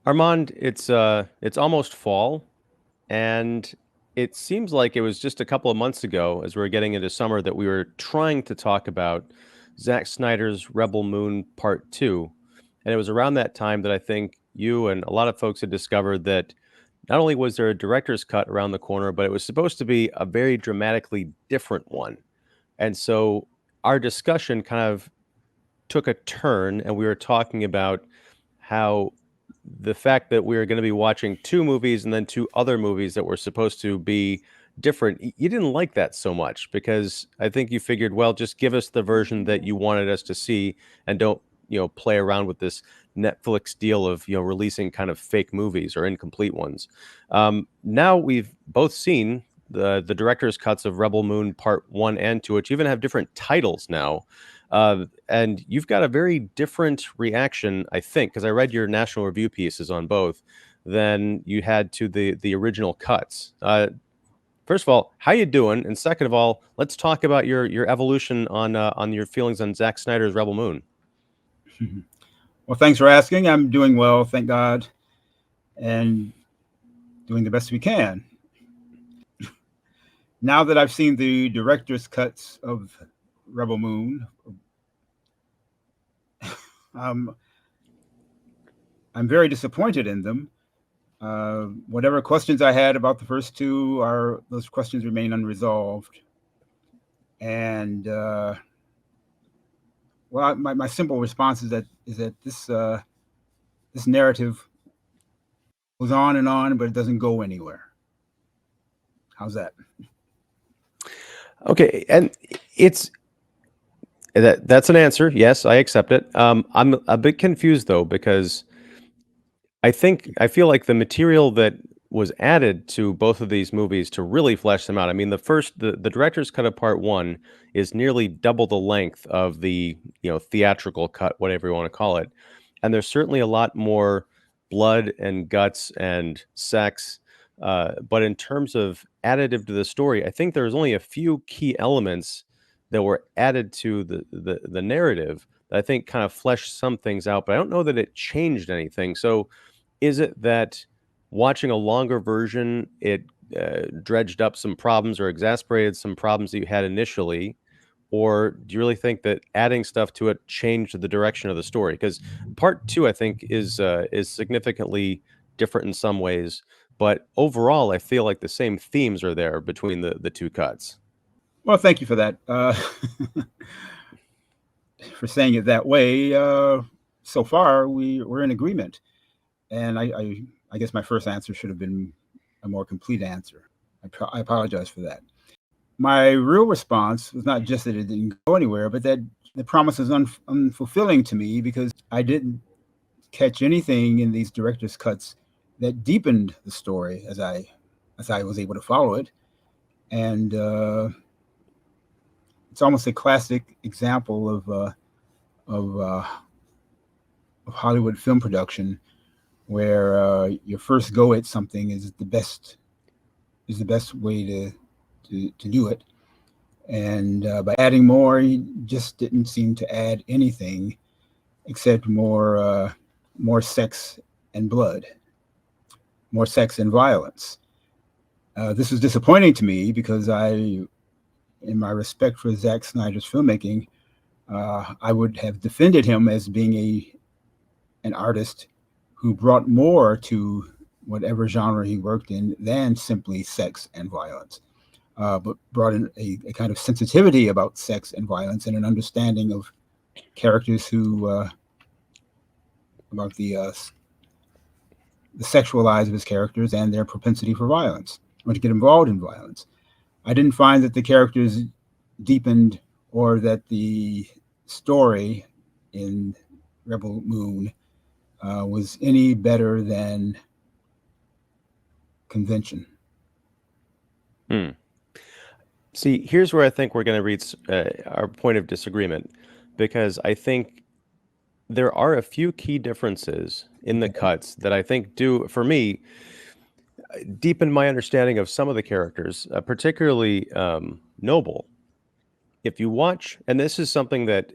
Armand, it's almost fall, and it seems like it was just a couple of months ago, as we were getting into summer, that we were trying to talk about Zack Snyder's Rebel Moon Part 2. And it was around that time that I think you and a lot of folks had discovered that not only was there a director's cut around the corner, but it was supposed to be a very dramatically different one. And so our discussion kind of took a turn, and we were talking about how the fact that we were going to be watching two movies and then two other movies that were supposed to be different, you didn't like that so much because I think you figured, well, just give us the version that you wanted us to see and don't, play around with this Netflix deal of, releasing kind of fake movies or incomplete ones. Now we've both seen the director's cuts of Rebel Moon Part 1 and 2, which even have different titles now. And you've got a very different reaction, I think, because I read your national review pieces on both, than you had to the original cuts. First of all, how you doing? And second of all, let's talk about your evolution on your feelings on Zack Snyder's Rebel Moon. Well, thanks for asking. I'm doing well, thank God, and doing the best we can. Now that I've seen the director's cuts of Rebel Moon, I'm very disappointed in them. Whatever questions I had about the first two those questions remain unresolved. And well, my simple response is that this narrative goes on and on, but it doesn't go anywhere. How's that? Okay, and that's an answer. Yes, I accept it. I'm a bit confused though because I feel like the material that was added to both of these movies to really flesh them out. I mean, the director's cut of Part 1 is nearly double the length of the, theatrical cut, whatever you want to call it. And there's certainly a lot more blood and guts and sex. But in terms of additive to the story, I think there's only a few key elements that were added to the narrative that I think kind of fleshed some things out, but I don't know that it changed anything. So is it that watching a longer version, it dredged up some problems or exasperated some problems that you had initially? Or do you really think that adding stuff to it changed the direction of the story? Because part two, I think, is significantly different in some ways, but overall, I feel like the same themes are there between the two cuts. Well, thank you for that. For saying it that way. So far, we're in agreement, and I guess my first answer should have been a more complete answer. I apologize for that. My real response was not just that it didn't go anywhere, but that the promise is unfulfilling to me because I didn't catch anything in these director's cuts that deepened the story as I was able to follow it, and it's almost a classic example of Hollywood film production, where your first go at something is the best way to do it, and by adding more, he just didn't seem to add anything except more sex and blood, more sex and violence. This was disappointing to me because in my respect for Zack Snyder's filmmaking, I would have defended him as being an artist who brought more to whatever genre he worked in than simply sex and violence, but brought in a kind of sensitivity about sex and violence and an understanding of characters who about the sexual lives of his characters and their propensity for violence or to get involved in violence. I didn't find that the characters deepened or that the story in Rebel Moon was any better than convention. Hmm. See, here's where I think we're going to reach our point of disagreement, because I think there are a few key differences in the cuts that I think do, for me, deepen my understanding of some of the characters, particularly Noble. If you watch, and this is something that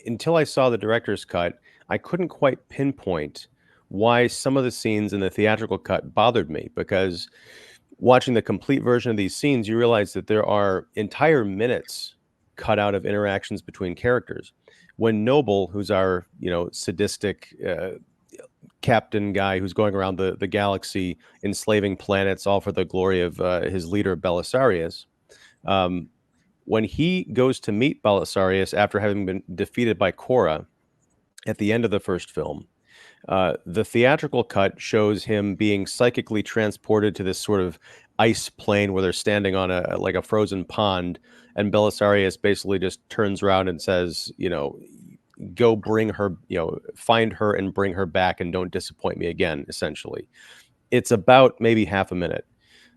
until I saw the director's cut, I couldn't quite pinpoint why some of the scenes in the theatrical cut bothered me, because watching the complete version of these scenes, you realize that there are entire minutes cut out of interactions between characters. When Noble, who's our, sadistic captain guy who's going around the galaxy enslaving planets, all for the glory of his leader Belisarius, um, when he goes to meet Belisarius after having been defeated by Korra at the end of the first film, the theatrical cut shows him being psychically transported to this sort of ice plane where they're standing on a frozen pond, and Belisarius basically just turns around and says, go bring her, find her and bring her back, and don't disappoint me again. Essentially, it's about maybe half a minute.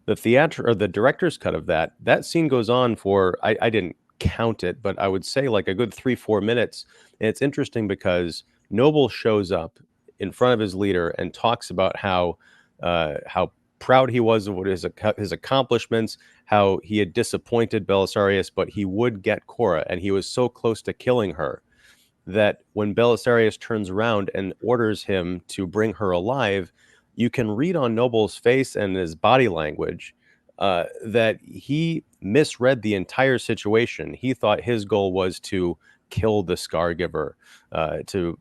The director's cut of that scene goes on for, I didn't count it, but I would say like a good 3-4 minutes. And it's interesting because Noble shows up in front of his leader and talks about how proud he was of what his accomplishments, how he had disappointed Belisarius, but he would get Korra, and he was so close to killing her that when Belisarius turns around and orders him to bring her alive, you can read on Noble's face and his body language that he misread the entire situation. He thought his goal was to kill the Scar Giver, to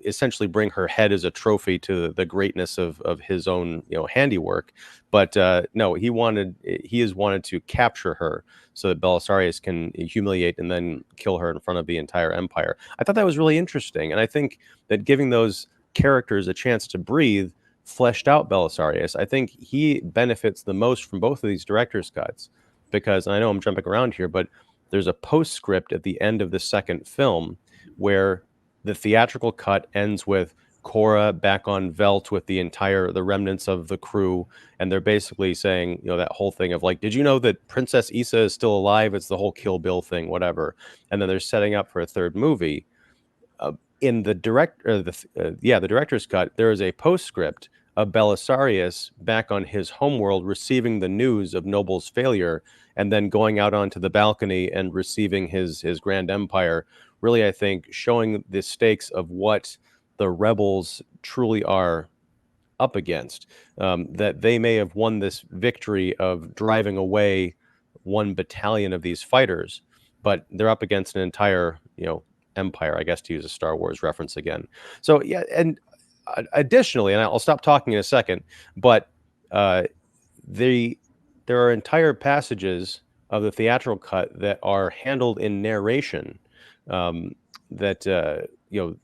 essentially bring her head as a trophy to the greatness of his own handiwork. But no, he has wanted to capture her so that Belisarius can humiliate and then kill her in front of the entire empire. I thought that was really interesting, and I think that giving those characters a chance to breathe fleshed out Belisarius. I think he benefits the most from both of these director's cuts, because, and I know I'm jumping around here, but there's a postscript at the end of the second film where the theatrical cut ends with Korra back on Velt with the remnants of the crew, and they're basically saying, that whole thing of like, did you know that Princess Issa is still alive? It's the whole Kill Bill thing, whatever. And then they're setting up for a third movie. In the the director's cut, there is a postscript of Belisarius back on his homeworld receiving the news of Noble's failure, and then going out onto the balcony and receiving his grand empire. Really, I think showing the stakes of what the rebels truly are up against. That they may have won this victory of driving away one battalion of these fighters, but they're up against an entire, empire, I guess, to use a Star Wars reference again. So yeah, and additionally, and I'll stop talking in a second, but uh, there are entire passages of the theatrical cut that are handled in narration, that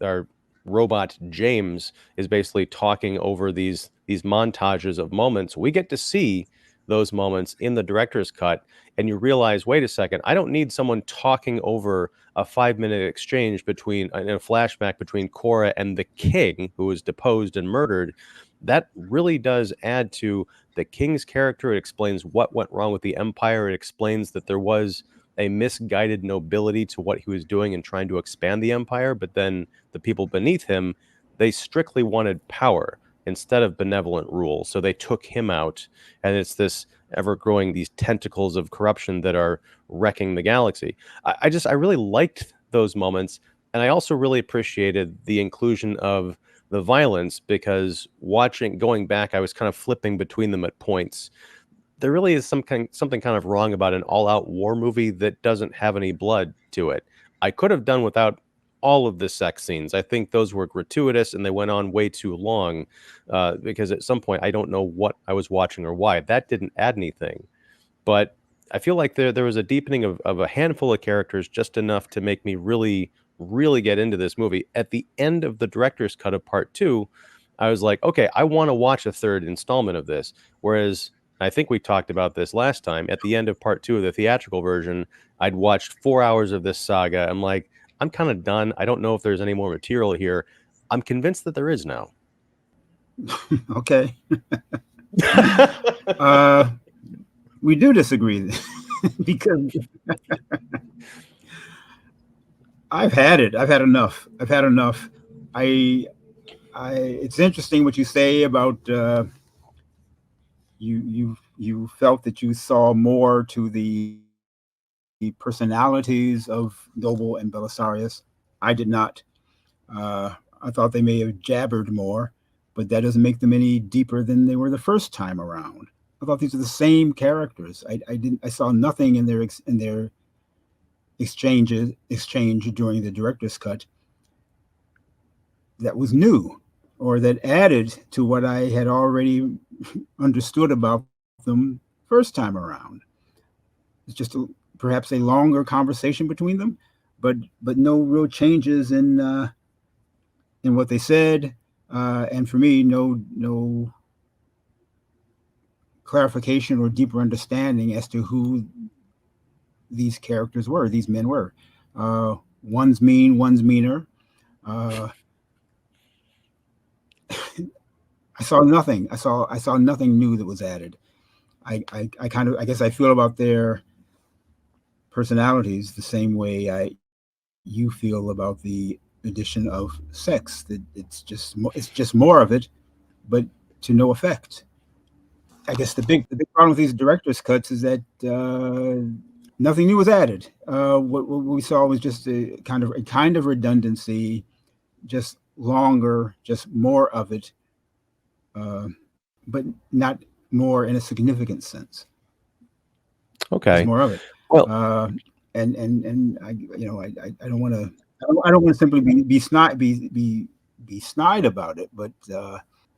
our robot James is basically talking over these montages of moments. We get to see those moments in the director's cut, and you realize, wait a second, I don't need someone talking over a 5-minute exchange in a flashback between Korra and the king who was deposed and murdered. That really does add to the king's character. It explains what went wrong with the empire. It explains that there was a misguided nobility to what he was doing in trying to expand the empire, but then the people beneath him, they strictly wanted power instead of benevolent rule. So they took him out, and it's this ever-growing, these tentacles of corruption that are wrecking the galaxy. I really liked those moments, and I also really appreciated the inclusion of the violence, because going back, I was kind of flipping between them at points. There really is something kind of wrong about an all-out war movie that doesn't have any blood to it. I could have done without all of the sex scenes. I think those were gratuitous and they went on way too long, because at some point I don't know what I was watching or why. That didn't add anything. But I feel like there was a deepening of a handful of characters, just enough to make me really, really get into this movie. At the end of the director's cut of part two, I was like, okay, I want to watch a third installment of this. Whereas I think we talked about this last time. At the end of part two of the theatrical version, I'd watched 4 hours of this saga. I'm like, I'm kind of done. I don't know if there's any more material here. I'm convinced that there is now. Okay. We do disagree because I've had it. I've had enough. It's interesting what you say about you felt that you saw more to the personalities of Noble and Belisarius. I did not. I thought they may have jabbered more, but that doesn't make them any deeper than they were the first time around. I thought these are the same characters. I saw nothing in their exchange during the director's cut that was new or that added to what I had already understood about them first time around. It's just perhaps a longer conversation between them, but no real changes in what they said, and for me, no clarification or deeper understanding as to who these characters were, these men were. One's mean, one's meaner. Uh, I saw nothing. I saw nothing new that was added. I kind of I guess I feel about their personalities the same way you feel about the addition of sex. That it's just more of it, but to no effect. I guess the big problem with these director's cuts is that nothing new was added. What we saw was just a kind of redundancy, just longer, just more of it, uh, but not more in a significant sense. Just Okay. more of it. Well, Uh, and I don't want to I don't want to simply be snide about it, but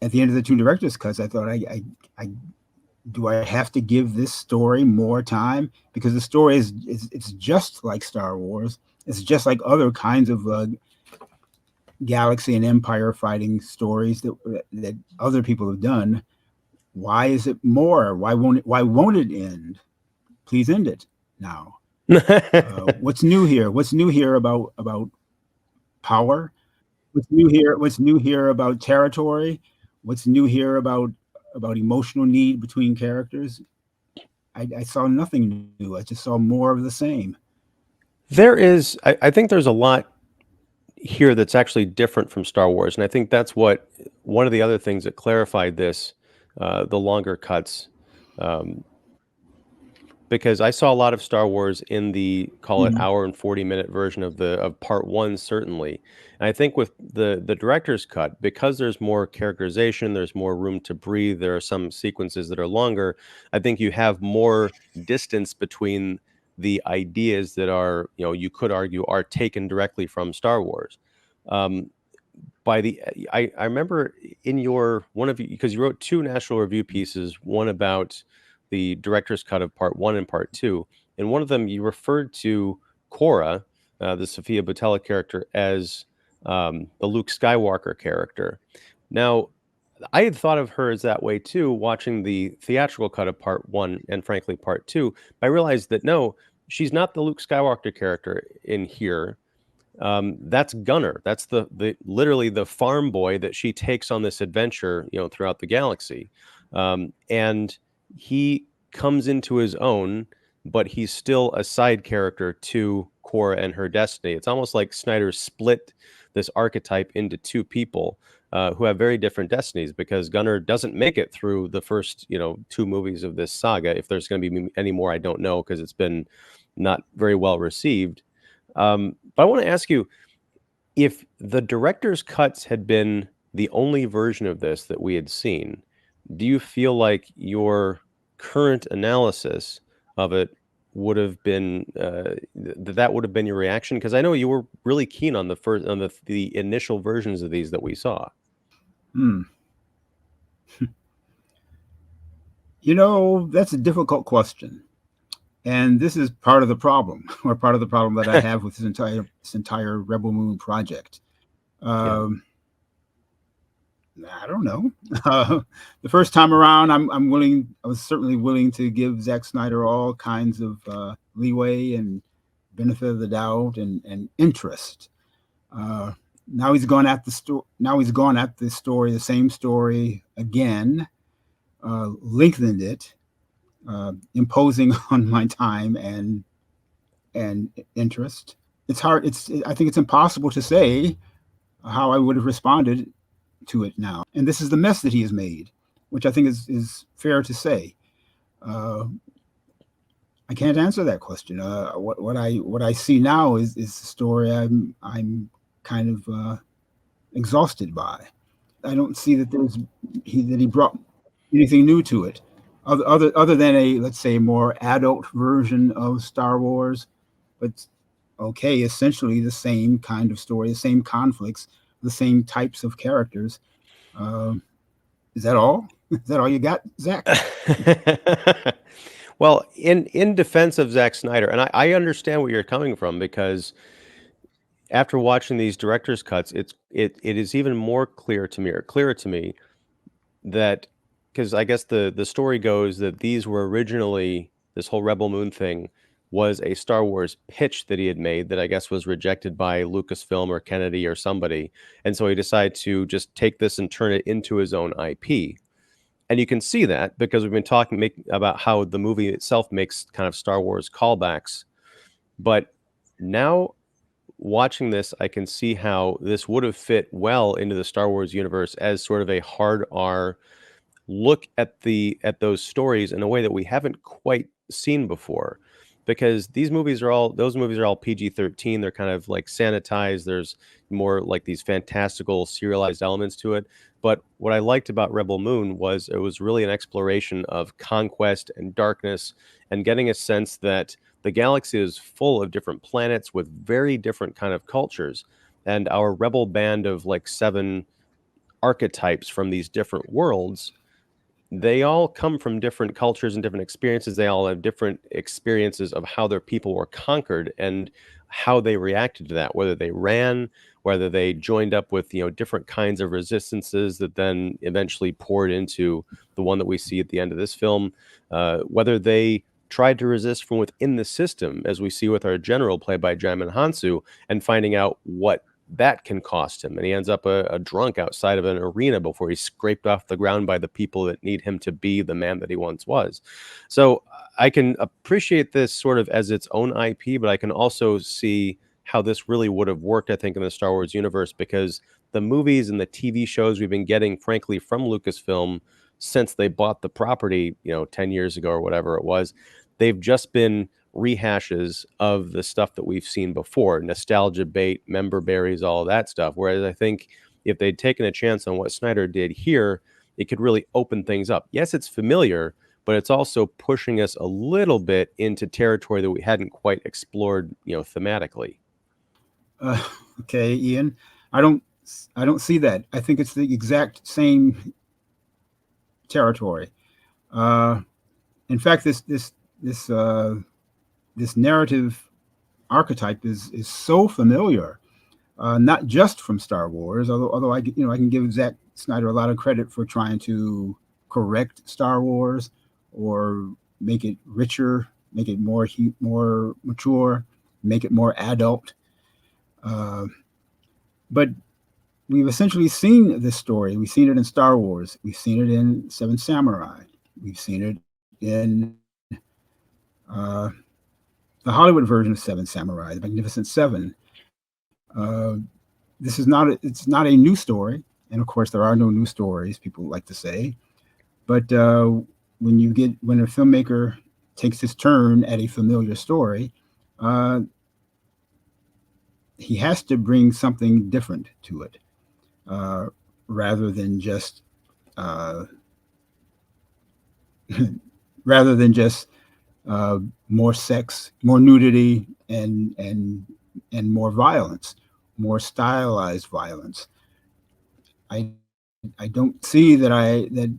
at the end of the two director's cuts, I thought I do I have to give this story more time because the story is it's just like Star Wars. It's just like other kinds of galaxy and empire fighting stories that other people have done. Why is it more? Why won't it end? Please end it now. What's new here? What's new here about power? What's new here about territory? What's new here about emotional need between characters? I saw nothing new. I just saw more of the same. I think there's a lot here that's actually different from Star Wars, and I think that's what one of the other things that clarified this, the longer cuts, um, because I saw a lot of Star Wars in the call it Mhm. hour and 40-minute version of part one, certainly. And I think with the director's cut, because there's more characterization, there's more room to breathe, there are some sequences that are longer. I think you have more distance between the ideas that are, you could argue are taken directly from Star Wars. Um, by the I remember in your one of you because you wrote two national review pieces, one about the director's cut of part one and part two. In one of them, you referred to Cora, the Sophia Botella character, as the Luke Skywalker character. Now, I had thought of her as that way too, watching the theatrical cut of part one and frankly part two. But I realized that no, she's not the Luke Skywalker character in here. That's Gunner. That's the literally the farm boy that she takes on this adventure, throughout the galaxy. And he comes into his own, but he's still a side character to Cora and her destiny. It's almost like Snyder split this archetype into two people who have very different destinies because Gunner doesn't make it through the first, two movies of this saga. If there's going to be any more, I don't know because it's been not very well received. But I want to ask you if the director's cuts had been the only version of this that we had seen, do you feel like your current analysis of it would have been that would have been your reaction? Because I know you were really keen on the initial versions of these that we saw. Hmm. That's a difficult question, and this is part of the problem, or part of the problem that I have with this entire Rebel Moon project. Yeah. Um, I don't know. Uh, the first time around, I'm willing. I was certainly willing to give Zack Snyder all kinds of leeway and benefit of the doubt and interest. Uh, now he's gone at the story. Now he's gone at the story, the same story again, lengthened it, imposing on my time and interest. It's hard. I think it's impossible to say how I would have responded to it now. And this is the mess that he has made, which I think is fair to say. Uh, I can't answer that question. What I see now is the story I'm kind of exhausted by. I don't see that he brought anything new to it, other than a, let's say, more adult version of Star Wars. But okay, essentially the same kind of story, the same conflicts, the same types of characters. Uh, is that all? Is that all you got, Zach? Well, in defense of Zack Snyder, and I understand where you're coming from, because after watching these director's cuts, it is even more clear to me, or clearer to me, that, because I guess the story goes that these were originally, this whole Rebel Moon thing was a Star Wars pitch that he had made that I guess was rejected by Lucasfilm or Kennedy or somebody, and so he decided to just take this and turn it into his own IP. And you can see that because we've been talking about how the movie itself makes kind of Star Wars callbacks. But now, watching this, I can see how this would have fit well into the Star Wars universe as sort of a hard R look at those stories in a way that we haven't quite seen before. Because those movies are all PG-13. They're kind of like sanitized. There's more like these fantastical serialized elements to it. But what I liked about Rebel Moon was it was really an exploration of conquest and darkness, and getting a sense that the galaxy is full of different planets with very different kind of cultures. And our rebel band of like 7 archetypes from these different worlds, they all come from different cultures and different experiences. They all have different experiences of how their people were conquered and how they reacted to that, whether they ran, whether they joined up with, different kinds of resistances that then eventually poured into the one that we see at the end of this film, whether they tried to resist from within the system, as we see with our general, played by Jaimin Hansu, and finding out what that can cost him. And he ends up a drunk outside of an arena before he's scraped off the ground by the people that need him to be the man that he once was. So I can appreciate this sort of as its own IP, but I can also see how this really would have worked, I think, in the Star Wars universe, because the movies and the TV shows we've been getting, frankly, from Lucasfilm since they bought the property, 10 years ago or whatever it was, they've just been rehashes of the stuff that we've seen before, nostalgia bait, member berries, all of that stuff. Whereas I think if they'd taken a chance on what Snyder did here, it could really open things up. Yes, it's familiar, but it's also pushing us a little bit into territory that we hadn't quite explored, thematically. Okay, Ian, I don't see that. I think it's the exact same territory. In fact, this narrative archetype is so familiar, not just from Star Wars. Although I can give Zack Snyder a lot of credit for trying to correct Star Wars or make it richer, make it more mature, make it more adult. But we've essentially seen this story. We've seen it in Star Wars. We've seen it in Seven Samurai. We've seen it in the Hollywood version of Seven Samurai, The Magnificent Seven. It's not a new story, and of course there are no new stories, people like to say. But when a filmmaker takes his turn at a familiar story, he has to bring something different to it, rather than just more sex, more nudity, and more violence, more stylized violence. I don't see that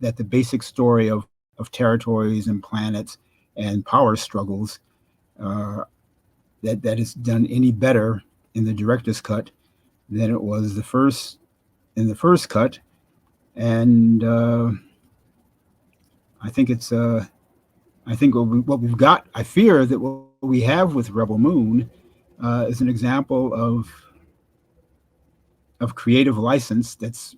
the basic story of territories and planets and power struggles that is done any better in the director's cut than it was in the first cut, and I think it's I think what we've got. I fear that what we have with Rebel Moon is an example of creative license that's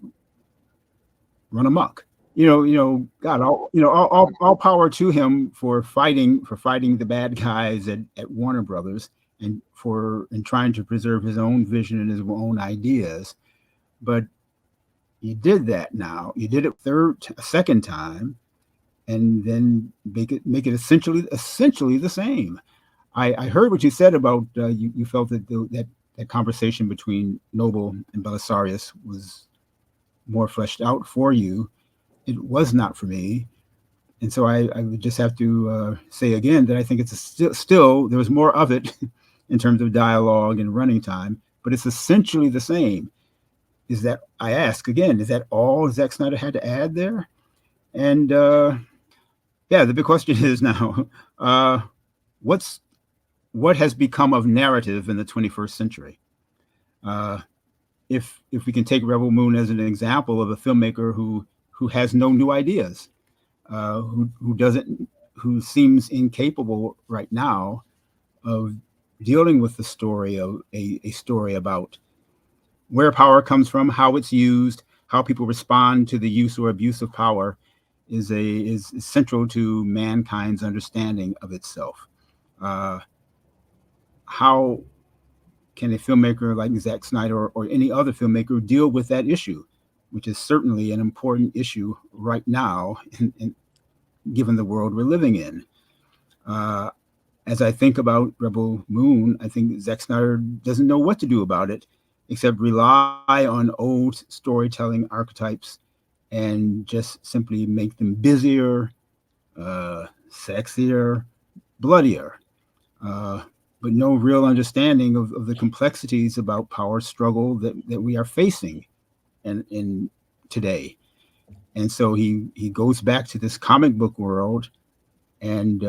run amok. God, all power to him for fighting the bad guys at Warner Brothers, and trying to preserve his own vision and his own ideas. But you did that now. You did it a second time, and then make it essentially the same. I heard what you said about you felt that that conversation between Noble and Belisarius was more fleshed out for you. It was not for me. And so I would just have to say again that I think it's still there was more of it in terms of dialogue and running time, but it's essentially the same. Is that, I ask again, is that all Zack Snyder had to add there? And yeah, the big question is now, what's what has become of narrative in the 21st century? Uh, if we can take Rebel Moon as an example of a filmmaker who has no new ideas, who doesn't, who seems incapable right now of dealing with the story of a story about where power comes from, how it's used, how people respond to the use or abuse of power, is central to mankind's understanding of itself. Uh, how can a filmmaker like Zack Snyder or any other filmmaker deal with that issue, which is certainly an important issue right now, given the world we're living in? Uh, as I think about Rebel Moon, I think Zack Snyder doesn't know what to do about it, except rely on old storytelling archetypes and just simply make them busier, sexier, bloodier. Uh, but no real understanding of the complexities about power struggle that we are facing in today. And so he goes back to this comic book world and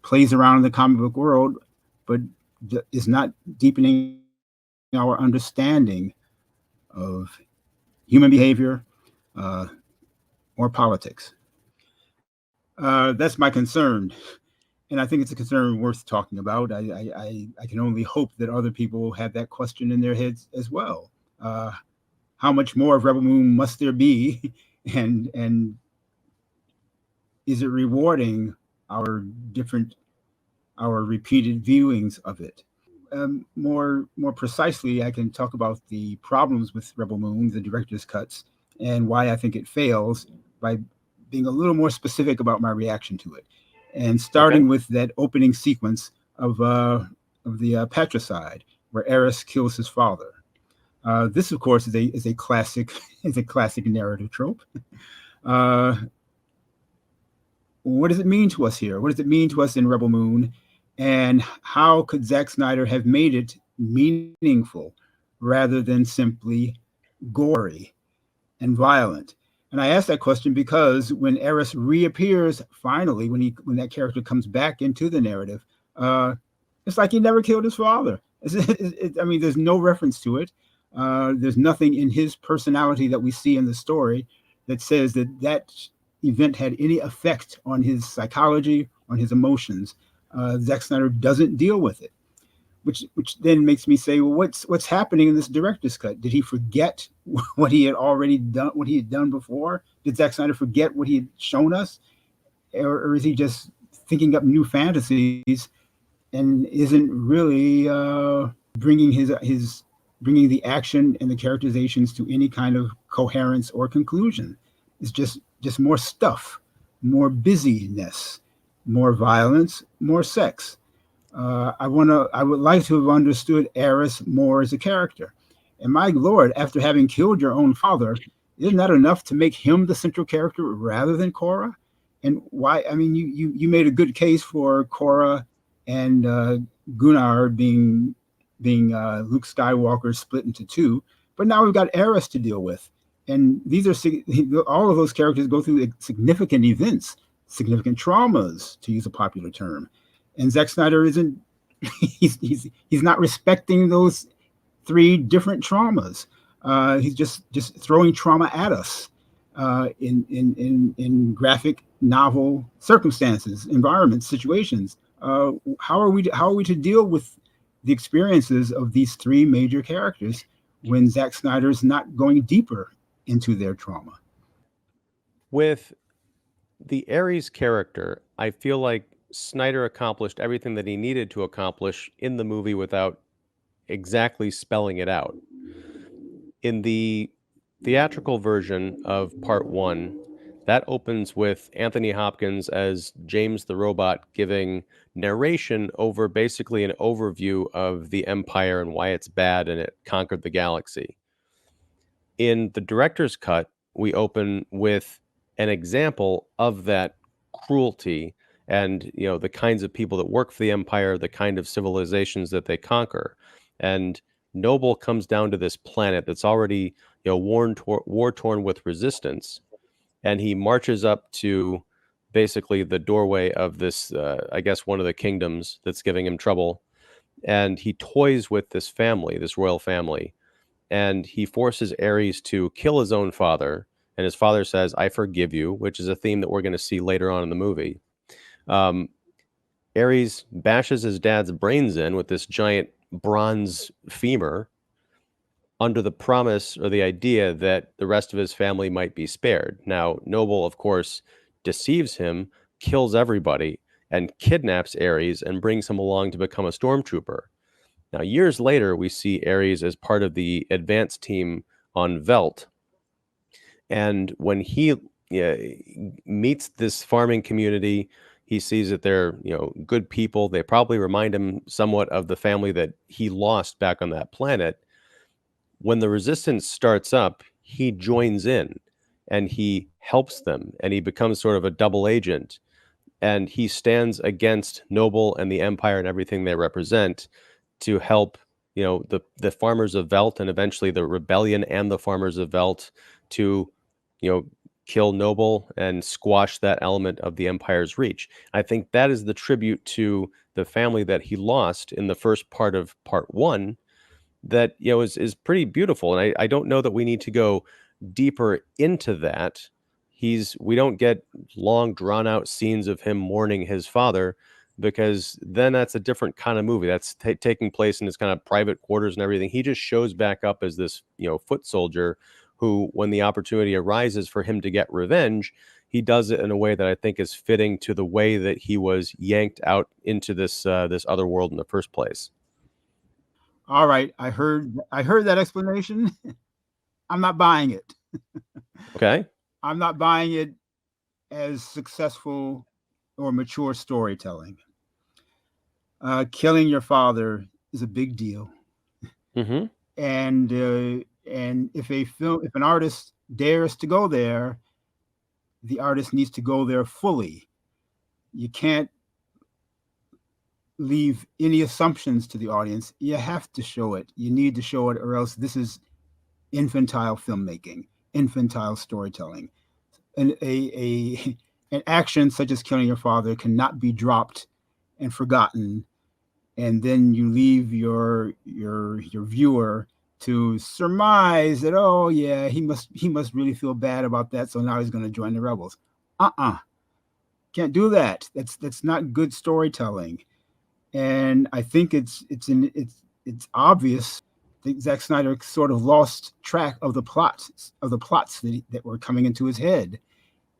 plays around in the comic book world, but is not deepening our understanding of human behavior uh, or politics. That's my concern. And I think it's a concern worth talking about. I can only hope that other people have that question in their heads as well. Uh, how much more of Rebel Moon must there be, and is it rewarding our different, our repeated viewings of it? More precisely, I can talk about the problems with Rebel Moon, the director's cuts, and why I think it fails by being a little more specific about my reaction to it, and Okay. starting with that opening sequence of the patricide where Eris kills his father. This, of course, is a classic is a classic narrative trope. Uh, what does it mean to us here? What does it mean to us in Rebel Moon? And how could Zack Snyder have made it meaningful rather than simply gory and violent? And I ask that question because when Eris reappears finally, when that character comes back into the narrative, it's like he never killed his father. I mean, there's no reference to it. There's nothing in his personality that we see in the story that says that that event had any effect on his psychology, on his emotions. Zack Snyder doesn't deal with it, which then makes me say, well, what's happening in this director's cut? Did he forget what he had already done, what he had done before? Did Zack Snyder forget what he had shown us, or is he just thinking up new fantasies and isn't really bringing his bringing the action and the characterizations to any kind of coherence or conclusion? It's just more stuff, more busyness, more violence, more sex. I would like to have understood Eris more as a character. And my lord, after having killed your own father, isn't that enough to make him the central character rather than Korra? And why? I mean, you made a good case for Korra and Gunnar being Luke Skywalker split into two, but now we've got Eris to deal with, and these are all of those characters go through significant events, significant traumas, to use a popular term, and Zack Snyder isn't he's not respecting those three different traumas. He's just throwing trauma at us in graphic novel circumstances, environments, situations. How are we to deal with the experiences of these three major characters when Zack Snyder's not going deeper into their trauma? With the Ares character, I feel like Snyder accomplished everything that he needed to accomplish in the movie without exactly spelling it out. In the theatrical version of part one, That opens with Anthony Hopkins as James the Robot giving narration over basically an overview of the Empire and why it's bad and it conquered the galaxy. In the director's cut, we open with an example of that cruelty and the kinds of people that work for the Empire, the kind of civilizations that they conquer. And Noble comes down to this planet that's already war torn with resistance, and he marches up to basically the doorway of this, I guess, one of the kingdoms that's giving him trouble, and he toys with this family, this royal family, and he forces Ares to kill his own father. And his father says, "I forgive you," which is a theme that we're going to see later on in the movie. Um, Ares bashes his dad's brains in with this giant bronze femur under the promise or the idea that the rest of his family might be spared. Now, Noble, of course, deceives him, kills everybody, and kidnaps Ares and brings him along to become a stormtrooper. Now, years later, we see Ares as part of the advance team on Velt. And when he meets this farming community, he sees that they're, good people. They probably remind him somewhat of the family that he lost back on that planet. When the resistance starts up, he joins in and he helps them, and he becomes sort of a double agent. And he stands against Noble and the Empire and everything they represent to help, the farmers of Velt, and eventually the rebellion and the farmers of Velt, to, kill Noble and squash that element of the Empire's reach. I think that is the tribute to the family that he lost in the first part of part one that, is pretty beautiful. And I don't know that we need to go deeper into that. We don't get long drawn out scenes of him mourning his father, because then that's a different kind of movie. That's taking place in his kind of private quarters and everything. He just shows back up as this, foot soldier who, when the opportunity arises for him to get revenge, he does it in a way that I think is fitting to the way that he was yanked out into this other world in the first place. All right, I heard that explanation. I'm not buying it. Okay. I'm not buying it as successful or mature storytelling. Killing your father is a big deal. Mm-hmm. And if an artist dares to go there, the artist needs to go there fully. You can't leave any assumptions to the audience. You have to show it. You need to show it, or else this is infantile filmmaking, infantile storytelling. And an action such as killing your father cannot be dropped and forgotten, and then you leave your viewer to surmise that, oh yeah, he must really feel bad about that, so now he's going to join the rebels. Can't do that. That's not good storytelling. And I think it's obvious that Zack Snyder sort of lost track of the plots that were coming into his head,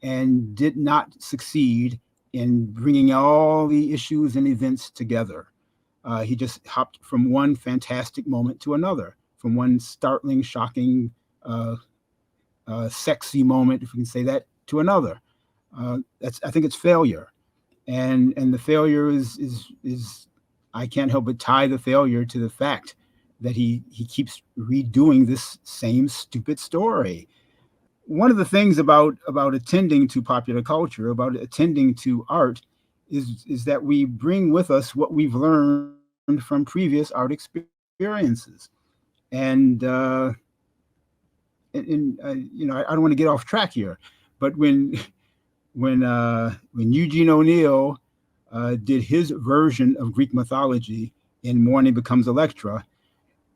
and did not succeed in bringing all the issues and events together. He just hopped from one fantastic moment to another, from one startling, shocking, sexy moment, if we can say that, to another. I think it's failure, and the failure is I can't help but tie the failure to the fact that he keeps redoing this same stupid story. One of the things about attending to popular culture, about attending to art, is that we bring with us what we've learned from previous art experiences. And I don't want to get off track here, but when Eugene O'Neill did his version of Greek mythology in Morning Becomes Electra,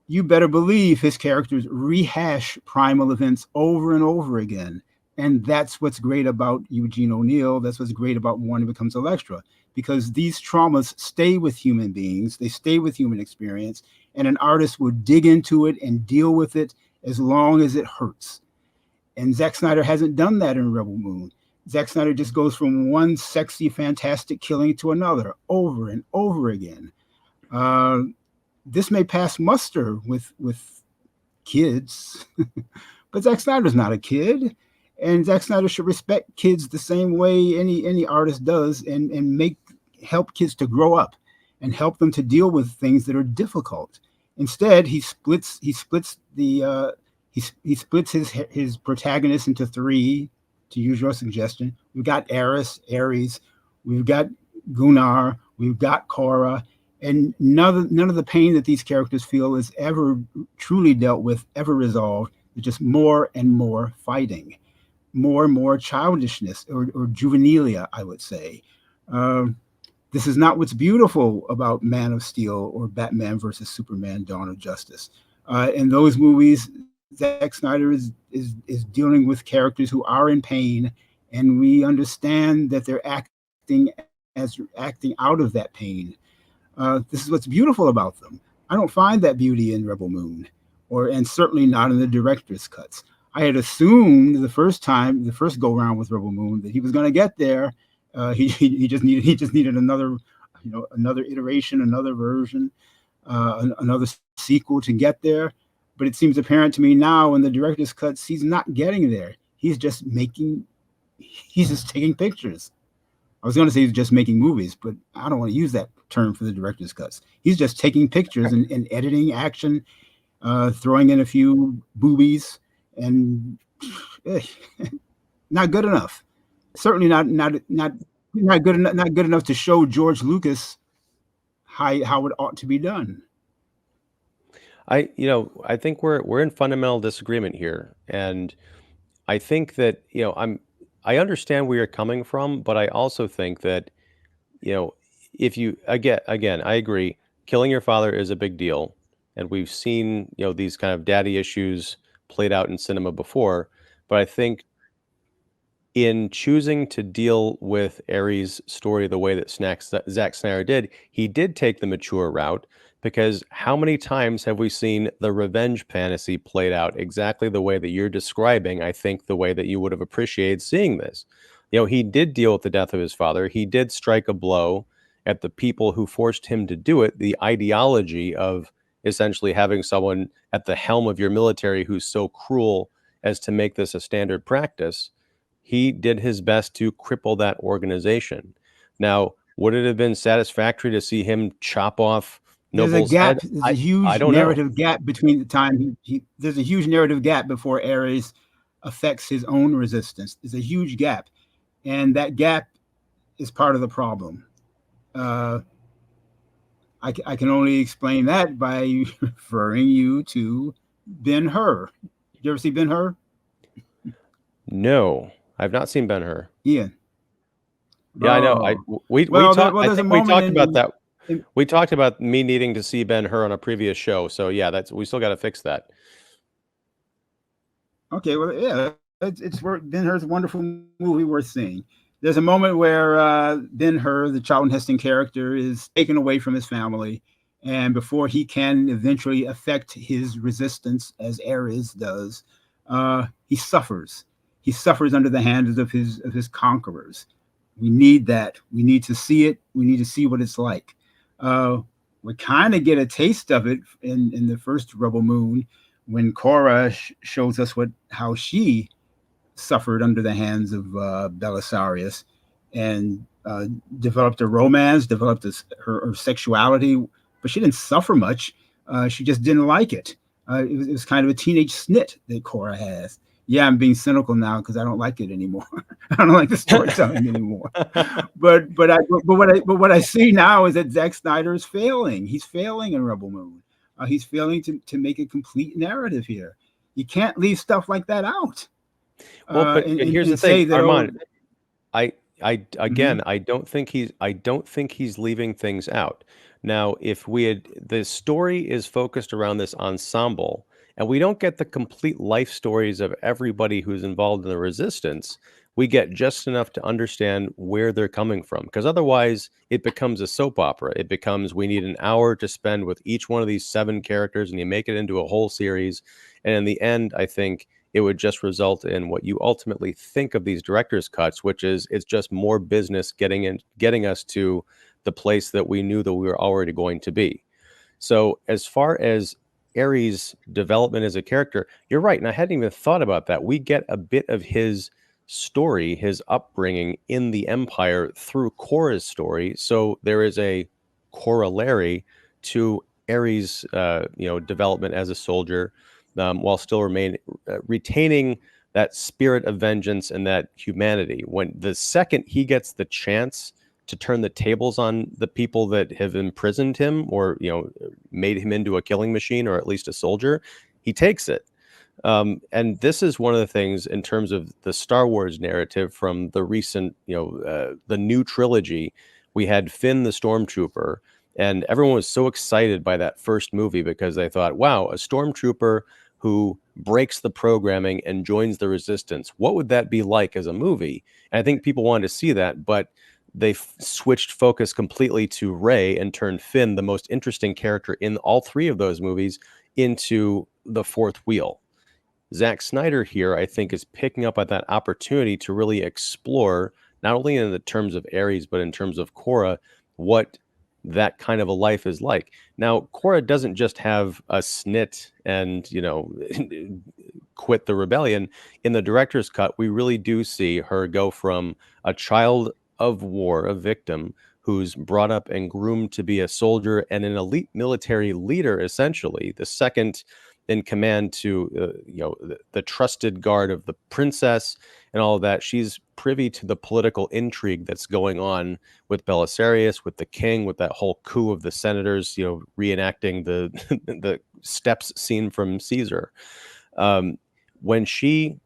you better believe his characters rehash primal events over and over again. And that's what's great about Eugene O'Neill. That's what's great about Morning Becomes Electra, because these traumas stay with human beings. They stay with human experience, and an artist will dig into it and deal with it as long as it hurts. And Zack Snyder hasn't done that in Rebel Moon. Zack Snyder just goes from one sexy, fantastic killing to another over and over again. This may pass muster with kids, but Zack Snyder's not a kid. And Zack Snyder should respect kids the same way any artist does, and make help kids to grow up and help them to deal with things that are difficult. Instead, he splits his protagonist into three. To use your suggestion, we've got Ares, we've got Gunnar, we've got Korra, and none of the pain that these characters feel is ever truly dealt with, ever resolved. It's just more and more fighting, more and more childishness, or juvenilia, I would say. Um, this is not what's beautiful about Man of Steel or Batman versus Superman: Dawn of Justice. In those movies, Zack Snyder is dealing with characters who are in pain, and we understand that they're acting out of that pain. This is what's beautiful about them. I don't find that beauty in Rebel Moon, and certainly not in the director's cuts. I had assumed the first go round with Rebel Moon, that he was going to get there. He just needed another, another iteration, another version, another sequel to get there. But it seems apparent to me now in the director's cuts, he's not getting there. He's just taking pictures. I was going to say he's just making movies, but I don't want to use that term for the director's cuts. He's just taking pictures and editing action, throwing in a few boobies, and not good enough. Certainly not good enough to show George Lucas how it ought to be done. I think we're in fundamental disagreement here, and I think that I understand where you're coming from, but I also think that you know if you again I agree, killing your father is a big deal, and we've seen these kind of daddy issues played out in cinema before, but I think in choosing to deal with Ares' story the way that Zack Snyder did, he did take the mature route, because how many times have we seen the revenge fantasy played out exactly the way that you're describing? I think the way that you would have appreciated seeing this. He did deal with the death of his father. He did strike a blow at the people who forced him to do it. The ideology of essentially having someone at the helm of your military who's so cruel as to make this a standard practice. He did his best to cripple that organization. Now, would it have been satisfactory to see him chop off There's a Noble's gap. head? There's a I huge don't know. narrative gap between the time there's a huge narrative gap before Ares affects his own resistance. There's a huge gap, and that gap is part of the problem. Uh, I can only explain that by referring you to Ben-Hur. Did you ever see Ben-Hur? No, I've not seen Ben-Hur. Ian. Yeah, I know. Oh, We well, talked. I there's a think we moment talked about that. in We talked about me needing to see Ben-Hur on a previous show. So yeah, we still got to fix that. Okay, well, yeah, it's Ben-Hur's a wonderful movie worth seeing. There's a moment where Ben-Hur, the Charlton Heston character, is taken away from his family, and before he can eventually affect his resistance as Ares does, he suffers. He suffers under the hands of his conquerors. We need that. We need to see it. We need to see what it's like. We kind of get a taste of it in the first Rebel Moon, when Korra shows us how she suffered under the hands of Belisarius, and developed a romance, developed her sexuality, but she didn't suffer much. She just didn't like it. It was kind of a teenage snit that Korra has. Yeah, I'm being cynical now because I don't like it anymore. I don't like the storytelling anymore. But what I see now is that Zack Snyder is failing. He's failing in Rebel Moon. He's failing to make a complete narrative here. You can't leave stuff like that out. Well, but here's the thing, Armand. Again, Mhm. I don't think he's leaving things out. Now, if the story is focused around this ensemble, and we don't get the complete life stories of everybody who's involved in the resistance, we get just enough to understand where they're coming from. Because otherwise, it becomes a soap opera. It becomes, we need an hour to spend with each one of these 7 characters, and you make it into a whole series. And in the end, I think it would just result in what you ultimately think of these director's cuts, which is it's just more business getting us to the place that we knew that we were already going to be. So as far as Ares' development as a character, you're right. And I hadn't even thought about that. We get a bit of his story, his upbringing in the Empire through Korra's story. So there is a corollary to Ares', development as a soldier, while still retaining that spirit of vengeance and that humanity. When the second he gets the chance to turn the tables on the people that have imprisoned him, or made him into a killing machine, or at least a soldier, he takes it. And this is one of the things in terms of the Star Wars narrative from the recent, the new trilogy. We had Finn the Stormtrooper, and everyone was so excited by that first movie because they thought, wow, a Stormtrooper who breaks the programming and joins the Resistance. What would that be like as a movie? And I think people wanted to see that, but they switched focus completely to Rey and turned Finn, the most interesting character in all three of those movies, into the fourth wheel. Zack Snyder here, I think, is picking up at that opportunity to really explore, not only in the terms of Ares, but in terms of Korra, what that kind of a life is like. Now, Korra doesn't just have a snit and, quit the rebellion. In the director's cut, we really do see her go from a child of war, a victim who's brought up and groomed to be a soldier and an elite military leader, essentially, the second in command to the trusted guard of the princess and all of that. She's privy to the political intrigue that's going on with Belisarius, with the king, with that whole coup of the senators, reenacting the the steps scene from Caesar. When she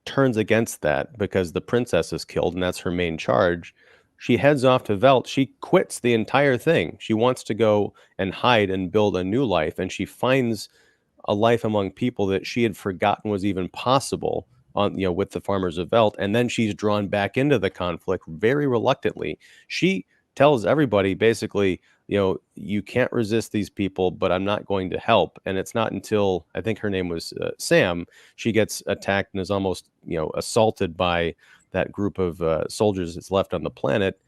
turns against that because the princess is killed and that's her main charge, she heads off to Velt. She quits the entire thing. She wants to go and hide and build a new life, and she finds a life among people that she had forgotten was even possible with the farmers of Velt. And then she's drawn back into the conflict very reluctantly. She tells everybody basically, you can't resist these people, but I'm not going to help. And it's not until, I think her name was Sam, she gets attacked and is almost assaulted by that group of soldiers that's left on the planet.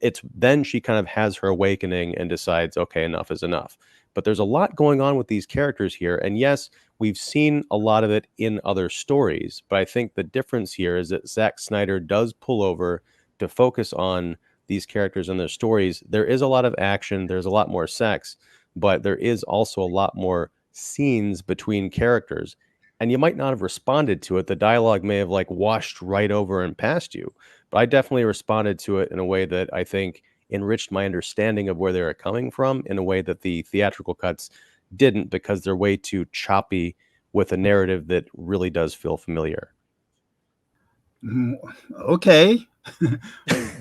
It's then she kind of has her awakening and decides, okay, enough is enough. But there's a lot going on with these characters here. And yes, we've seen a lot of it in other stories, but I think the difference here is that Zack Snyder does pull over to focus on these characters and their stories. There is a lot of action, there's a lot more sex, but there is also a lot more scenes between characters. And you might not have responded to it. The dialogue may have washed right over and past you. But I definitely responded to it in a way that I think enriched my understanding of where they were coming from in a way that the theatrical cuts didn't, because they're way too choppy with a narrative that really does feel familiar. Okay.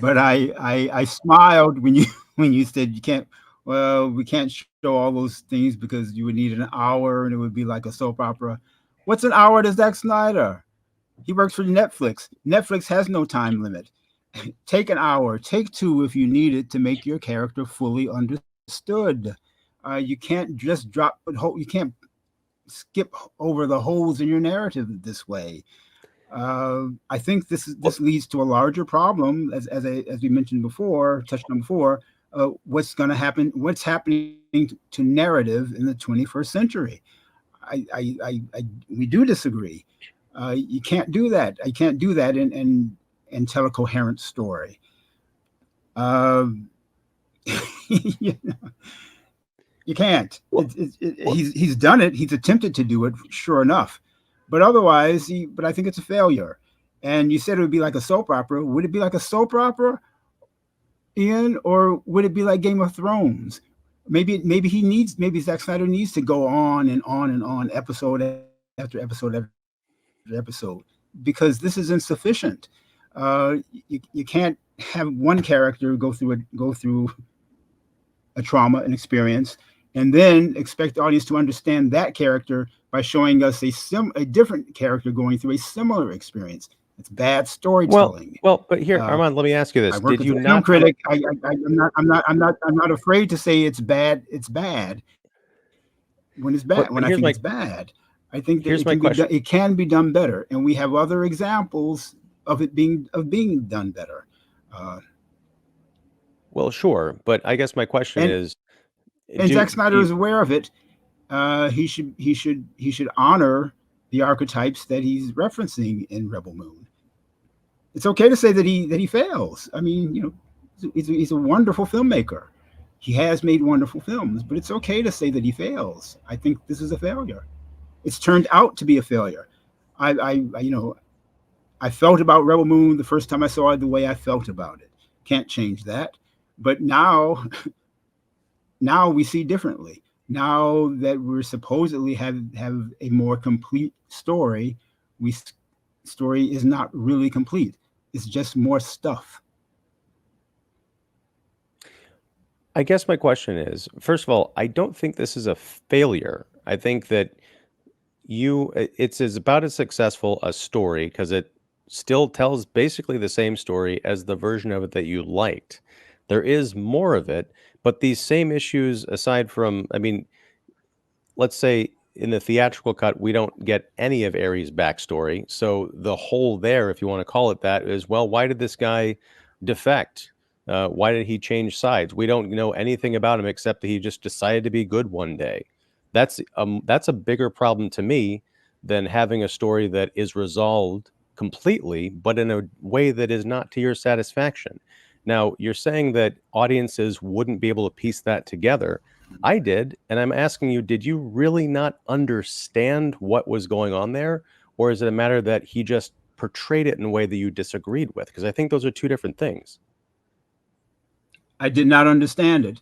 But I smiled when you said you can't. Well, we can't show all those things because you would need an hour and it would be like a soap opera. What's an hour to Zack Snyder? He works for Netflix. Netflix has no time limit. Take an hour, take two if you need it to make your character fully understood. You can't just you can't skip over the holes in your narrative this way. I think this leads to a larger problem, as we mentioned before, touched on before. What's going to happen? What's happening to narrative in the 21st century? We do disagree. You can't do that. I can't do that and tell a coherent story. You can't. He's done it. He's attempted to do it, sure enough. But otherwise, but I think it's a failure. And you said it would be like a soap opera. Would it be like a soap opera, Ian, or would it be like Game of Thrones? Maybe Zack Snyder needs to go on and on and on, episode after episode after episode, because this is insufficient. You can't have one character go through a trauma and experience, and then expect the audience to understand that character by showing us a different character going through a similar experience. It's bad storytelling. Well, but here, Armond, let me ask you this: I work as a film critic. I'm not afraid to say it's bad. It's bad when it's bad. When I think it's bad, I think that it can be done better, and we have other examples of it being done better. Well, sure, but I guess my question is, and Zack Snyder is aware of it. he should honor the archetypes that he's referencing in Rebel Moon. It's okay to say that he fails. I mean, he's a wonderful filmmaker. He has made wonderful films, but it's okay to say that he fails. I think this is a failure. It's turned out to be a failure. I felt about Rebel Moon the first time I saw it the way I felt about it. Can't change that. But now we see differently. Now that we're supposedly have a more complete story, story is not really complete. It's just more stuff. I guess my question is, first of all, I don't think this is a failure. I think that it's as about as successful a story because it still tells basically the same story as the version of it that you liked. There is more of it, but these same issues, aside from, I mean, let's say in the theatrical cut, we don't get any of Ares' backstory. So the hole there, if you want to call it that, is, well, why did this guy defect? Why did he change sides? We don't know anything about him except that he just decided to be good one day. That's a bigger problem to me than having a story that is resolved completely, but in a way that is not to your satisfaction. Now, you're saying that audiences wouldn't be able to piece that together. I did, and I'm asking you, did you really not understand what was going on there? Or is it a matter that he just portrayed it in a way that you disagreed with? Because I think those are two different things. I did not understand it.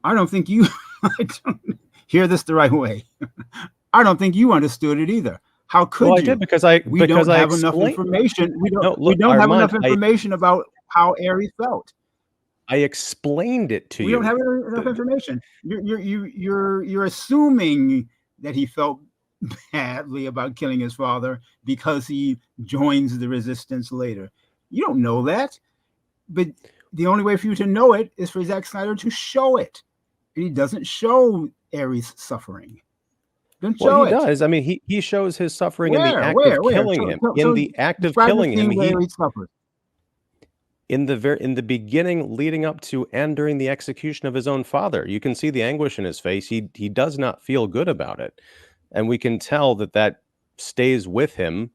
I don't think you I don't hear this the right way. I don't think you understood it either. How could Well, I you? did because We don't have enough information. No, We look, don't have Armand, enough information about how Ares felt. I explained it to We don't you. have enough information. You're assuming that he felt badly about killing his father because he joins the resistance later. You don't know that, but the only way for you to know it is for Zack Snyder to show it, and he doesn't show Ares suffering. Don't show Well, he it. does. I mean, he shows his suffering in the Where? act of Where? killing him. In the act of killing him, where Ares suffers. in the beginning, leading up to and during the execution of his own father, you can see the anguish in his face. He does not feel good about it, and we can tell that stays with him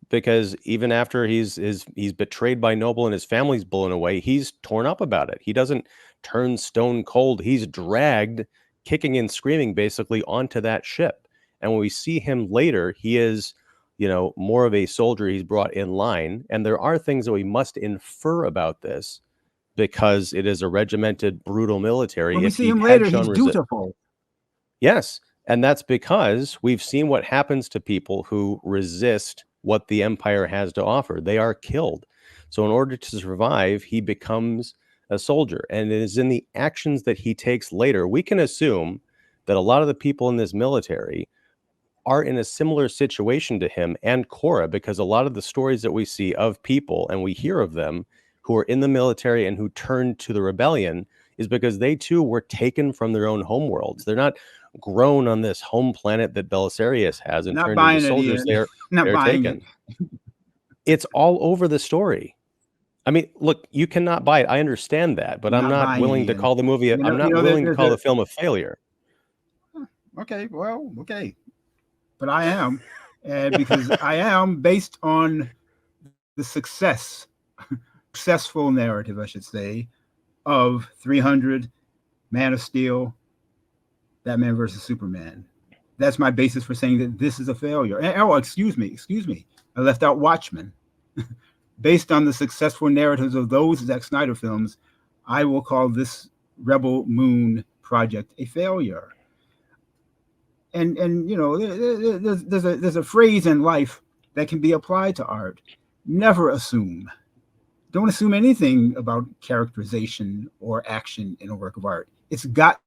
because even after he's betrayed by Noble and his family's blown away, he's torn up about it. He doesn't turn stone cold. He's dragged, kicking and screaming, basically onto that ship. And when we see him later, he is, more of a soldier. He's brought in line, and there are things that we must infer about this because it is a regimented, brutal military. When we If see he him had later, shown he's dutiful. Yes, and that's because we've seen what happens to people who resist what the Empire has to offer. They are killed. So in order to survive, he becomes a soldier. And it is in the actions that he takes later. We can assume that a lot of the people in this military are in a similar situation to him and Korra, because a lot of the stories that we see of people and we hear of them who are in the military and who turned to the rebellion is because they too were taken from their own homeworlds. They're not grown on this home planet that Belisarius has and Not turned buying into it, soldiers. Ian. Not They're buying taken. it. It's all over the story. I mean, look, you cannot buy it. I understand that, but I'm not buying willing it, to Ian. call the movie. I'm not willing to call the film a failure. Okay, well, okay, but I am, and because I am based on the successful narrative, I should say, of 300, Man of Steel, Batman versus Superman. That's my basis for saying that this is a failure. And, excuse me, I left out Watchmen. Based on the successful narratives of those Zack Snyder films, I will call this Rebel Moon project a failure. And there's a phrase in life that can be applied to art. Never assume. Don't assume anything about characterization or action in a work of art. It's got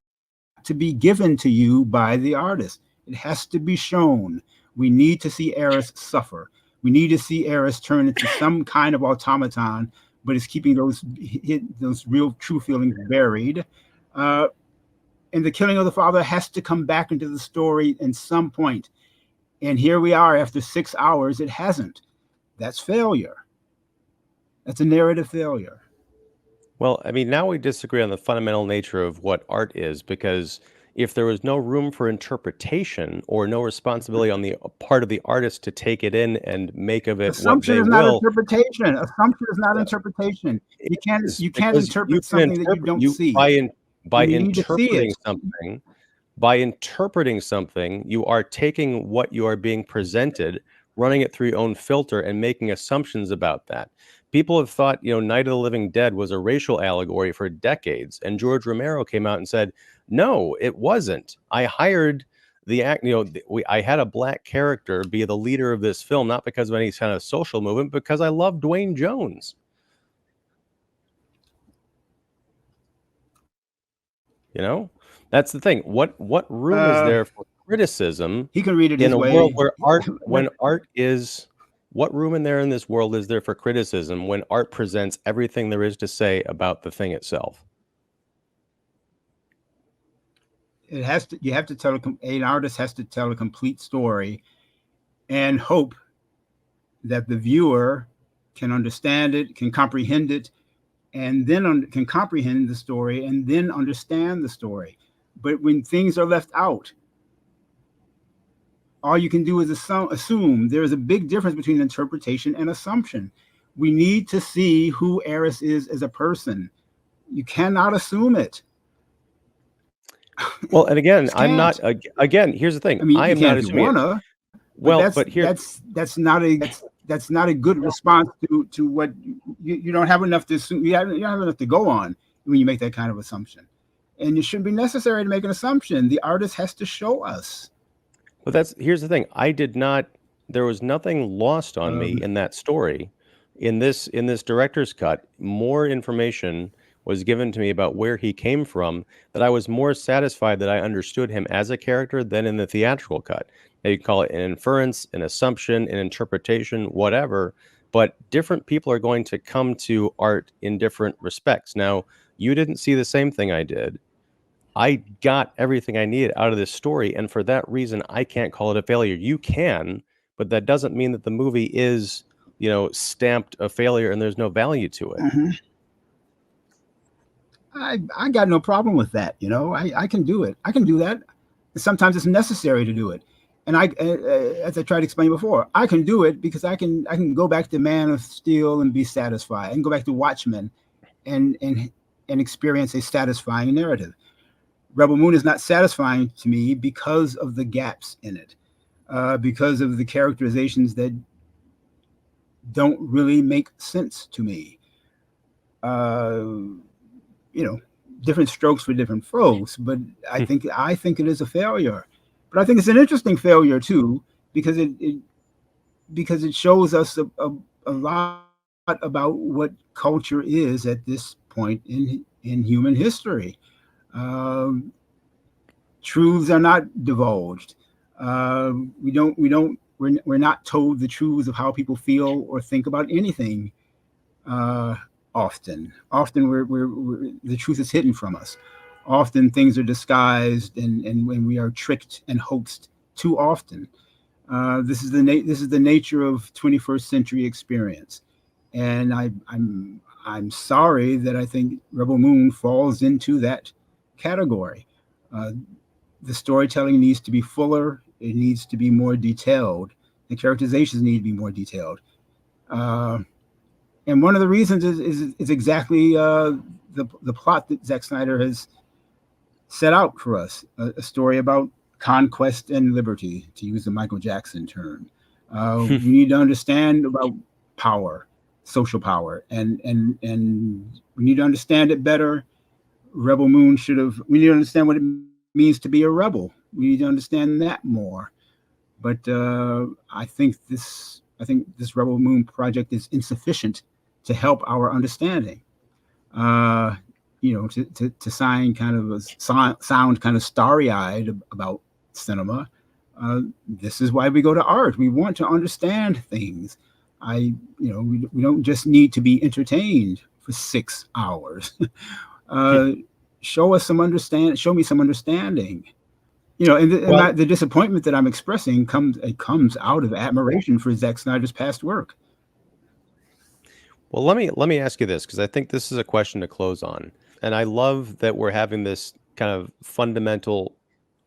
to be given to you by the artist. It has to be shown. We need to see Ares suffer. We need to see Ares turn into some kind of automaton, but it's keeping those real true feelings buried. And the killing of the father has to come back into the story at some point. And here we are after 6 hours, it hasn't. That's failure. That's a narrative failure. Well, I mean, now we disagree on the fundamental nature of what art is, because if there was no room for interpretation or no responsibility on the part of the artist to take it in and make of it what Assumption they is not will. interpretation. Assumption is not Yeah, interpretation. it is, You can't because you interpret can something that you interpret don't you see. by You need to see it. interpreting something. By interpreting something, you are taking what you are being presented, running it through your own filter, and making assumptions about that. People have thought, Night of the Living Dead was a racial allegory for decades, and George Romero came out and said, "No, it wasn't. I hired the act. I had a black character be the leader of this film, not because of any kind of social movement, because I love Dwayne Jones." You know, that's the thing. What room is Uh, there for criticism he can read it in his a world way. where art, But when art is, what room in there in this world is there for criticism when art presents everything there is to say about the thing itself? it has to. You have to tell an artist has to tell a complete story and hope that the viewer can understand it, can comprehend it, and then can comprehend the story and then understand the story. But when things are left out, all you can do is assume. There is a big difference between interpretation and assumption. We need to see who Eris is as a person. You cannot assume it. Well, and again, Just I'm not. can't. Again, here's the thing. I mean, I you am can not if you assuming it. wanna, but Well, but here, that's not a good response to what you don't have enough to assume. You don't have enough to go on when you make that kind of assumption, and it shouldn't be necessary to make an assumption. The artist has to show us. but here's the thing. I did not. There was nothing lost on me Um, in that story. In this director's cut, more information was given to me about where he came from, that I was more satisfied that I understood him as a character than in the theatrical cut. Now you call it an inference, an assumption, an interpretation, whatever, but different people are going to come to art in different respects. Now, you didn't see the same thing I did. I got everything I needed out of this story, and for that reason, I can't call it a failure. You can, but that doesn't mean that the movie is, stamped a failure and there's no value to it. mhm. I got no problem with that. I can do it. I can do that. Sometimes it's necessary to do it. And as I tried to explain before, I can do it because I can go back to Man of Steel and be satisfied. I can go back to Watchmen and and and experience a satisfying narrative. Rebel Moon is not satisfying to me because of the gaps in it, because of the characterizations that don't really make sense to me. Uh, you know, Different strokes for different folks, but I think it is a failure. But I think it's an interesting failure too, because it shows us a lot about what culture is at this point in human history. Um, Truths are not divulged. We're not told the truths of how people feel or think about anything. Uh, often the truth is hidden from us. Often things are disguised, and when we are tricked and hoaxed too often. This is the nature of 21st century experience, and I'm sorry that I think Rebel Moon falls into that category. Uh, the storytelling needs to be fuller. It needs to be more detailed. The characterizations need to be more detailed. Uh, and one of the reasons is exactly the plot that Zack Snyder has set out for us, a story about conquest and liberty, to use the Michael Jackson term. We need to understand about power, social power, and we need to understand it better. Rebel Moon should have. We need to understand what it means to be a rebel. We need to understand that more. But I think this Rebel Moon project is insufficient to help our understanding. Uh, to sign kind of sound kind of starry-eyed about cinema. This is why we go to art. We want to understand things. We don't just need to be entertained for 6 hours. uh, Show me some understanding. Well, The disappointment that I'm expressing comes out of admiration for Zack Snyder's past work. let me ask you this, because I think this is a question to close on, and I love that we're having this kind of fundamental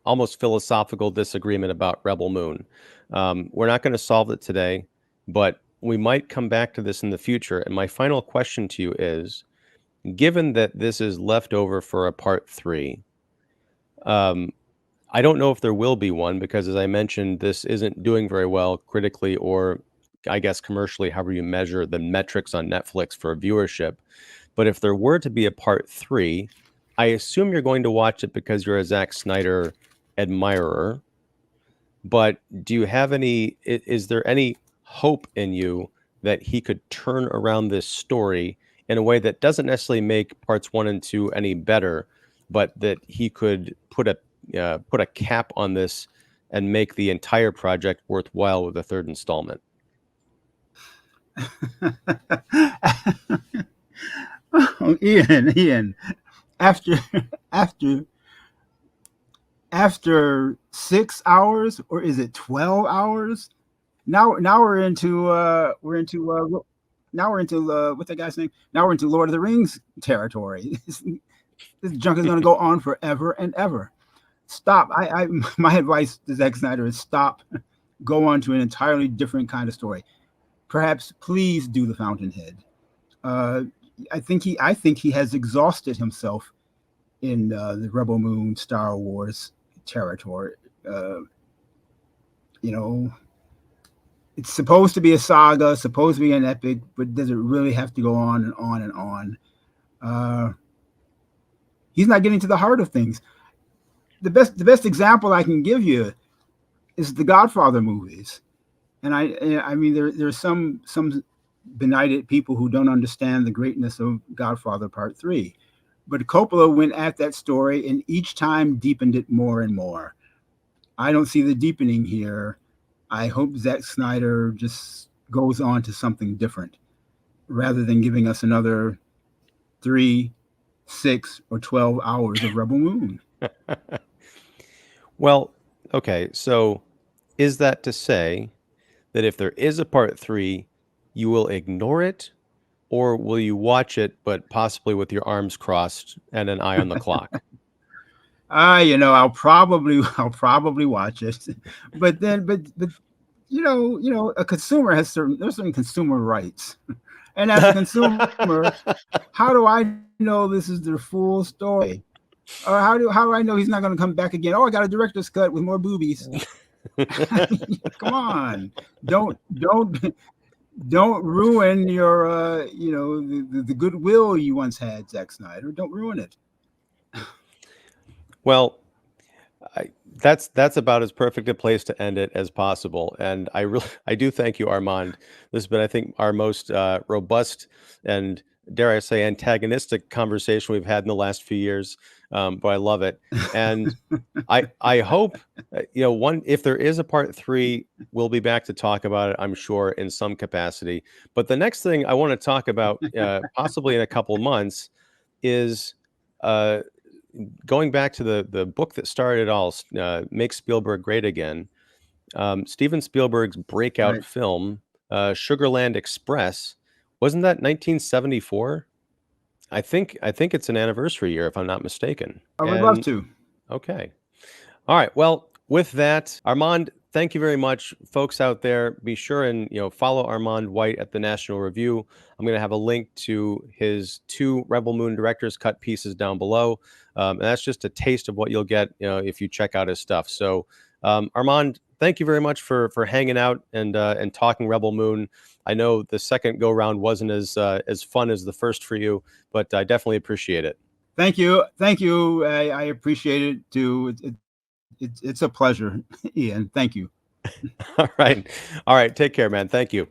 almost philosophical disagreement about Rebel Moon. We're not going to solve it today, but we might come back to this in the future. And my final question to you is, given that this is left over for a part 3, um, I don't know if there will be one because, as I mentioned, this isn't doing very well critically or, I guess, commercially, however you measure the metrics on Netflix for viewership. But if there were to be a part 3, I assume you're going to watch it because you're a Zack Snyder admirer. But do you have any, is there any hope in you that he could turn around this story in a way that doesn't necessarily make parts 1 and 2 any better, but that he could put a cap on this and make the entire project worthwhile with a 3rd installment? Oh, Ian, after after after 6 hours, or is it 12 hours? Now we're into what's that guy's name? Now we're into Lord of the Rings territory. This junk is going to go on forever and ever. Stop. My advice to Zack Snyder is stop. Go on to an entirely different kind of story. Perhaps, please do the Fountainhead. I think he has exhausted himself in the Rebel Moon Star Wars territory. It's supposed to be a saga, supposed to be an epic, but does it really have to go on and on and on? He's not getting to the heart of things. The best example I can give you is the Godfather movies, and I mean there's some benighted people who don't understand the greatness of Godfather Part 3, but Coppola went at that story and each time deepened it more and more. I don't see the deepening here. I hope Zack Snyder just goes on to something different rather than giving us another 3, 6, or 12 hours of Rebel Moon. Well, okay, so is that to say that if there is a part 3, you will ignore it, or will you watch it, but possibly with your arms crossed and an eye on the clock? I'll probably watch it, but a consumer there's certain consumer rights, and as a consumer, how do I know this is the full story? Or how do I know he's not going to come back again? Oh, I got a director's cut with more boobies. Come on, don't ruin your the goodwill you once had, Zack Snyder. Don't ruin it. Well, that's about as perfect a place to end it as possible. And I do thank you, Armand. This has been, I think, our most robust and, dare I say, antagonistic conversation we've had in the last few years. But I love it. And I hope, if there is a part 3, we'll be back to talk about it, I'm sure, in some capacity. But the next thing I want to talk about, possibly in a couple months, is going back to the book that started it all, Make Spielberg Great Again. Steven Spielberg's breakout film, Sugarland Express. Wasn't that 1974? I think it's an anniversary year, if I'm not mistaken. I would love to. Okay. All right. Well, with that, Armand, thank you very much. Folks out there, be sure and follow Armand White at the National Review. I'm going to have a link to his 2 Rebel Moon director's cut pieces down below. And that's just a taste of what you'll get if you check out his stuff. So, Armand, thank you very much for hanging out and talking Rebel Moon. I know the second go round wasn't as fun as the first for you, but I definitely appreciate it. Thank you. I appreciate it too. It's a pleasure, Ian. Thank you. All right. Take care, man. Thank you.